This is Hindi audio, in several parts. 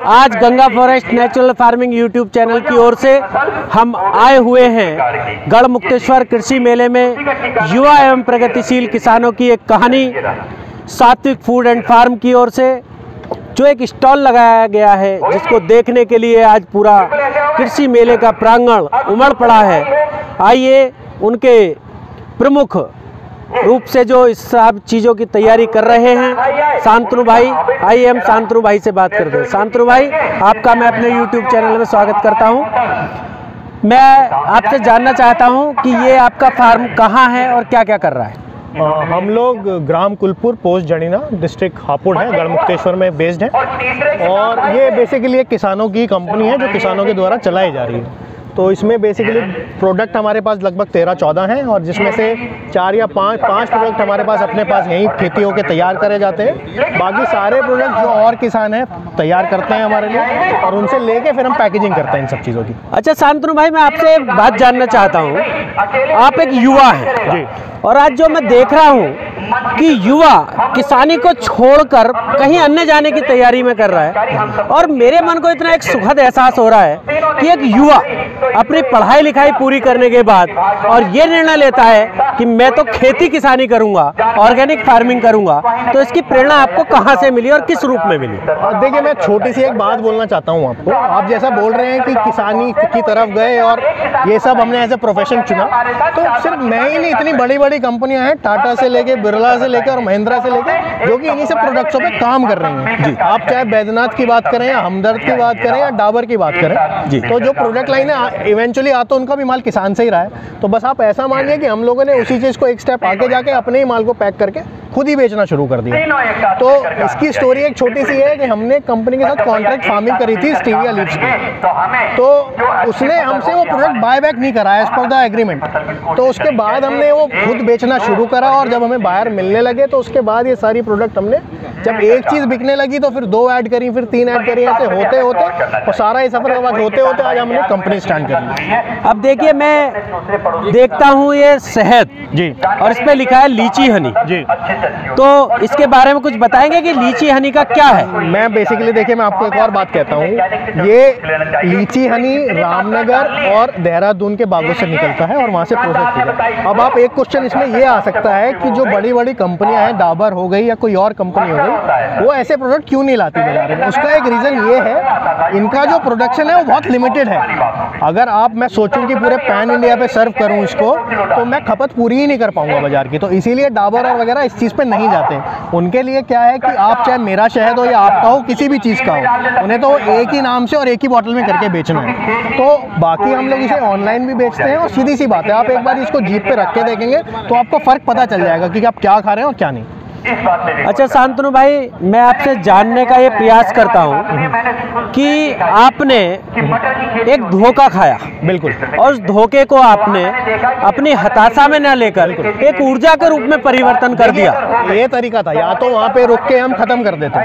आज Ganga forest natural farming YouTube channel की ओर से हम आए हुए हैं गढ़मुक्तेश्वर कृषि मेले में युवा एवं प्रगतिशील किसानों की एक कहानी सात्विक फूड एंड फार्म की ओर से, जो एक स्टॉल लगाया गया है जिसको देखने के लिए आज पूरा कृषि मेले का प्रांगण उमड़ पड़ा है। आइए उनके प्रमुख रूप से जो इस सब चीज़ों की तैयारी कर रहे हैं शांतनु भाई, आइए हम शांतनु भाई से बात करते हैं। शांतनु भाई, आपका मैं अपने YouTube चैनल में स्वागत करता हूं। मैं आपसे जानना चाहता हूं कि ये आपका फार्म कहां है और क्या क्या कर रहा है। हम लोग ग्राम कुलपुर, पोस्ट जड़ीना, डिस्ट्रिक्ट हापुड़ है, गढ़मुक्तेश्वर में बेस्ड है और ये बेसिकली एक किसानों की कंपनी है जो किसानों के द्वारा चलाई जा रही है। तो इसमें बेसिकली प्रोडक्ट हमारे पास लगभग 13-14 हैं और जिसमें से 4 या 5 प्रोडक्ट हमारे पास अपने पास यहीं खेती होकर तैयार करे जाते हैं। बाकी सारे प्रोडक्ट जो और किसान हैं तैयार करते हैं हमारे लिए और उनसे लेके फिर हम पैकेजिंग करते हैं इन सब चीज़ों की। अच्छा शांतनु भाई, मैं आपसे एक बात जानना चाहता हूँ। आप एक युवा हैं जी, और आज जो मैं देख रहा हूँ कि युवा किसानी को छोड़कर कहीं अन्य जाने की तैयारी में कर रहा है, और मेरे मन को इतना एक सुखद एहसास हो रहा है कि एक युवा अपनी पढ़ाई लिखाई पूरी करने के बाद और ये निर्णय लेता है कि मैं तो खेती किसानी करूंगा, ऑर्गेनिक फार्मिंग करूंगा। तो इसकी प्रेरणा आपको कहां से मिली और किस रूप में मिली? देखिए, मैं छोटी सी एक बात बोलना चाहता हूँ आपको। आप जैसा बोल रहे हैं कि किसानी की तरफ गए और ये सब हमने एज ए प्रोफेशन चुना, तो सिर्फ मैं ही नहीं, इतनी बड़ी बड़ी कंपनियां हैं, टाटा से लेके, बिरला से लेकर और महिंद्रा से लेकर, जो कि इन्हीं से प्रोडक्ट्सों पे काम कर रही हैं। जी, आप चाहे बैद्यनाथ की बात करें या हमदर्द की बात करें या डाबर की बात करें जी, तो जो प्रोडक्ट लाइन है इवेंचुअली आ तो उनका भी माल किसान से ही रहा है। तो बस आप ऐसा मानिए कि हम लोगों ने उसी चीज़ को एक स्टेप आगे जाके अपने ही माल को पैक करके खुद ही बेचना शुरू कर दिया। तो इसकी स्टोरी एक छोटी सी है कि हमने कंपनी के साथ कॉन्ट्रैक्ट फार्मिंग करी थी स्टीविया लीव्स की, तो उसने हमसे वो प्रोडक्ट बाय बैक नहीं करा एज पर द एग्रीमेंट। तो उसके बाद हमने वो खुद बेचना शुरू करा और जब हमें बायर मिलने लगे तो उसके बाद ये सारी प्रोडक्ट हमने, जब एक चीज़ बिकने लगी तो फिर 2 ऐड करी, फिर 3 ऐड करी, ऐसे होते होते और सारा ये सफर होते होते आज हमने कंपनी स्टार्ट कर ली। अब देखिए, मैं देखता हूँ ये शहद जी और इस पे लिखा है लीची हनी जी, तो इसके बारे में कुछ बताएंगे कि लीची हनी का क्या है? मैं बेसिकली, देखिए मैं आपको एक और बात कहता हूँ, ये लीची हनी रामनगर और देहरादून के बागों से निकलता है और वहाँ से प्रोसेस होता है। अब आप एक क्वेश्चन इसमें ये आ सकता है कि जो बड़ी बड़ी कंपनियां हैं, डाबर हो गई या कोई और कंपनी हो गई, वो ऐसे प्रोडक्ट क्यों नहीं लाती बाजार में? उसका एक रीज़न ये है, इनका जो प्रोडक्शन है वो बहुत लिमिटेड है। अगर आप, मैं सोचूं कि पूरे पैन इंडिया पे सर्व करूं इसको, तो मैं खपत पूरी ही नहीं कर पाऊंगा बाजार की। तो इसीलिए डाबर और वगैरह इस चीज़ पे नहीं जाते। उनके लिए क्या है कि आप चाहे मेरा शहद हो या आपका हो, किसी भी चीज़ का हो, उन्हें तो एक ही नाम से और एक ही बॉटल में करके बेचना है। तो बाकी हम लोग इसे ऑनलाइन भी बेचते हैं और सीधी सी बात है, आप एक बार इसको जीप पे रख के देखेंगे तो आपको फ़र्क पता चल जाएगा कि आप क्या खा रहे हैं और क्या नहीं। अच्छा शांतनु भाई, मैं आपसे जानने का ये प्रयास करता हूँ कि आपने एक धोखा खाया, बिल्कुल, और उस धोखे को आपने अपनी हताशा में न लेकर एक ऊर्जा के रूप में परिवर्तन कर दिया। ये तरीका था, या तो वहाँ पे रुक के हम खत्म कर देते,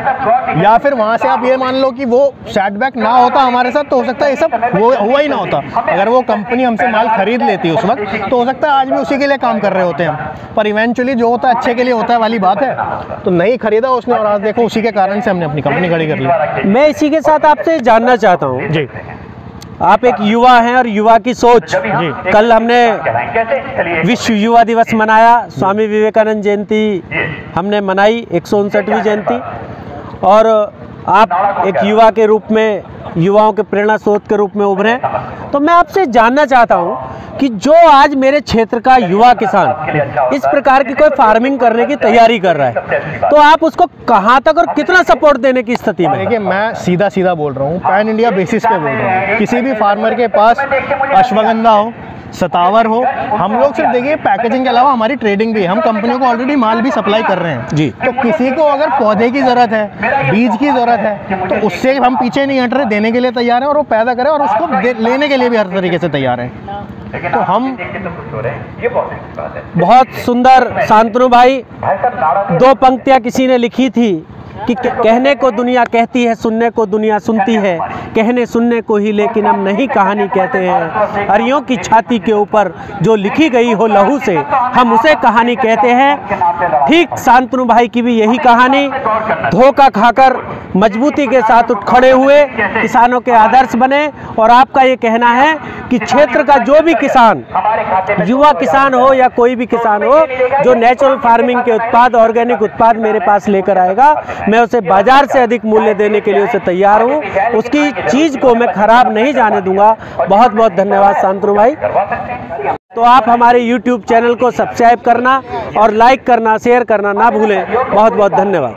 या फिर वहाँ से आप ये मान लो कि वो सेटबैक ना होता हमारे साथ तो हो सकता है ये सब वो हुआ ही ना होता। अगर वो कंपनी हमसे माल खरीद लेती उस वक्त तो हो सकता है आज भी उसी के लिए काम कर रहे होते हैं, पर इवेंचुअली जो होता है अच्छे के लिए होता है वाली बात है। तो नहीं खरीदा उसने और आज देखो उसी के कारण से हमने अपनी कंपनी खड़ी कर ली। मैं इसी के साथ आपसे जानना चाहता हूँ जी, आप एक युवा हैं और युवा की सोच जी। कल हमने विश्व युवा दिवस मनाया, स्वामी विवेकानंद जयंती हमने मनाई, 159वीं जयंती, और आप एक युवा के रूप में, युवाओं के प्रेरणा स्रोत के रूप में उभरे। तो मैं आपसे जानना चाहता हूं कि जो आज मेरे क्षेत्र का युवा किसान इस प्रकार की कोई फार्मिंग करने की तैयारी कर रहा है, तो आप उसको कहां तक और कितना सपोर्ट देने की स्थिति में? देखिए, मैं सीधा बोल रहा हूँ, पैन इंडिया बेसिस पे बोल रहा हूँ। किसी भी फार्मर के पास अश्वगंधा हो, सतावर हो, हम लोग सिर्फ देखिए पैकेजिंग के अलावा हमारी ट्रेडिंग भी है, हम कंपनियों को ऑलरेडी माल भी सप्लाई कर रहे हैं जी। तो किसी को अगर पौधे की ज़रूरत है, बीज की ज़रूरत है, तो उससे हम पीछे नहीं हट रहे, देने के लिए तैयार हैं और वो पैदा करें और उसको लेने के लिए भी हर तरीके से तैयार हैं। तो हम बहुत सुंदर शांतनु भाई, 2 पंक्तियाँ किसी ने लिखी थी कि कहने को दुनिया कहती है, सुनने को दुनिया सुनती है, कहने सुनने को ही लेकिन हम नहीं कहानी कहते हैं। अरियों की छाती के ऊपर जो लिखी गई हो लहू से, हम उसे कहानी कहते हैं। ठीक शांतनु भाई की भी यही कहानी, धोखा खाकर मजबूती के साथ उठ खड़े हुए, किसानों के आदर्श बने। और आपका ये कहना है कि क्षेत्र का जो भी किसान, युवा किसान हो या कोई भी किसान हो, जो नेचुरल फार्मिंग के उत्पाद, ऑर्गेनिक उत्पाद मेरे पास लेकर आएगा, मैं उसे बाजार से अधिक मूल्य देने के लिए उसे तैयार हूँ। उसकी चीज़ को मैं खराब नहीं जाने दूंगा। बहुत बहुत धन्यवाद शांतनु भाई। तो आप हमारे YouTube चैनल को सब्सक्राइब करना और लाइक करना, शेयर करना ना भूलें। बहुत बहुत धन्यवाद।